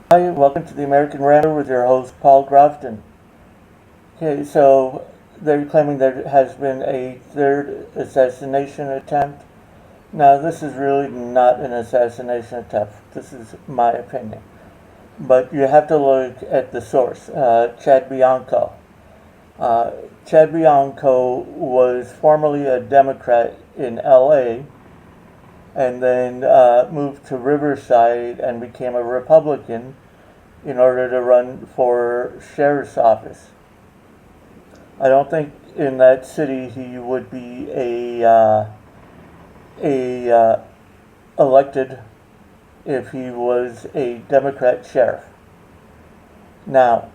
Hi, welcome to the American Rambler with your host Paul Grafton. Okay, so they're claiming there has been a third assassination attempt. Now, this is really not an assassination attempt. This is my opinion. But you have to look at the source, Chad Bianco. Uh, Chad Bianco was formerly a Democrat in LA and then moved to Riverside and became a Republican in order to run for sheriff's office. I don't think in that city he would be a elected if he was a Democrat sheriff. Now,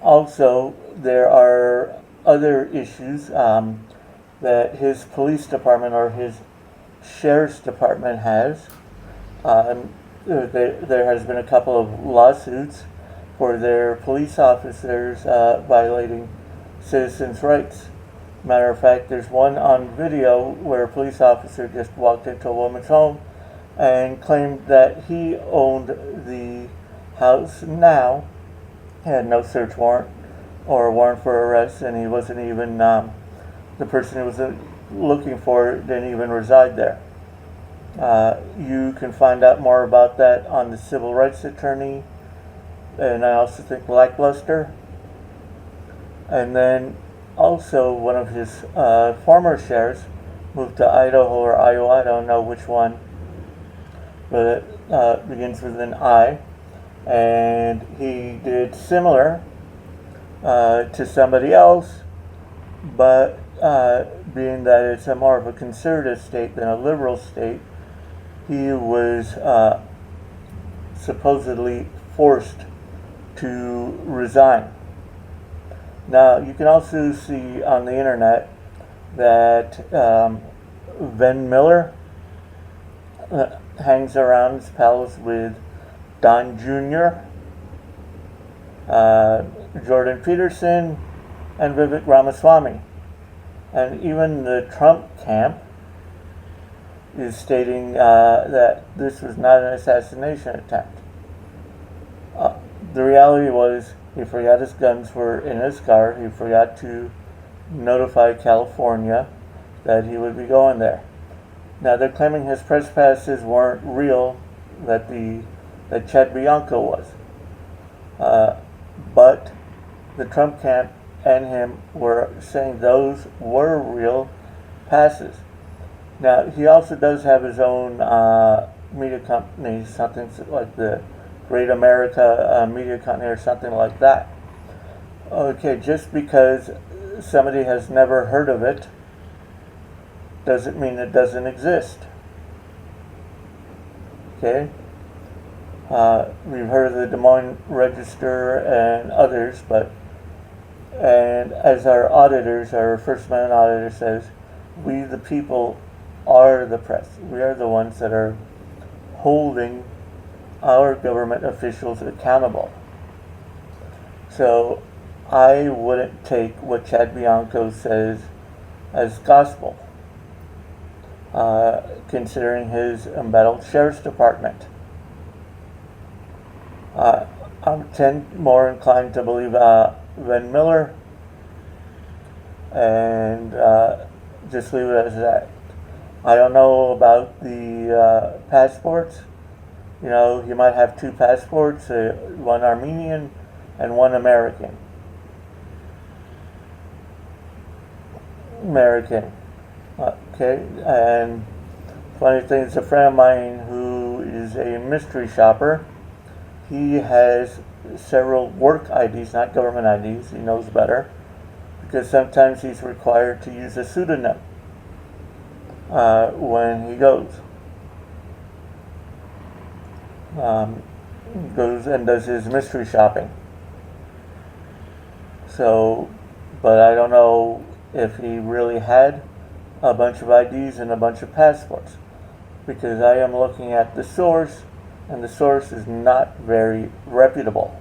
also there are other issues that his police department or his sheriff's department has. There has been a couple of lawsuits for their police officers violating citizens' rights. Matter of fact, there's one on video where a police officer just walked into a woman's home and claimed that he owned the house now, had no search warrant or a warrant for arrest, and he wasn't even, the person he was looking for didn't even reside there. You can find out more about that on the civil rights attorney, and I also think Blackluster. And then also one of his former sheriffs moved to Idaho or Iowa, I don't know which one, but it begins with an I, and he did similar to somebody else, but being that it's a more of a conservative state than a liberal state, he was supposedly forced to resign. Now, you can also see on the internet that Venn Miller hangs around his pals with Don Jr., Jordan Peterson, and Vivek Ramaswamy. And even the Trump camp is stating that this was not an assassination attempt. The reality was he forgot his guns were in his car. He forgot to notify California that he would be going there. Now they're claiming his press passes weren't real, that Chad Bianco was. But the Trump camp and him were saying those were real passes. Now, he also does have his own media company, something like the Great America Media Company or something like that. Okay, just because somebody has never heard of it doesn't mean it doesn't exist. Okay? We've heard of the Des Moines Register and others, and as our auditors, our First Amendment auditor says, we the people are the press. We are the ones that are holding our government officials accountable. So I wouldn't take what Chad Bianco says as gospel, considering his embattled sheriff's department. I'm more inclined to believe Venn Miller, and just leave it as that. I don't know about the passports. You know, he might have two passports, one Armenian and one American. Okay, and funny thing is, a friend of mine who is a mystery shopper, he has several work IDs, not government IDs, he knows better, because sometimes he's required to use a pseudonym when he goes and does his mystery shopping. So, but I don't know if he really had a bunch of IDs and a bunch of passports, because I am looking at the source, and the source is not very reputable.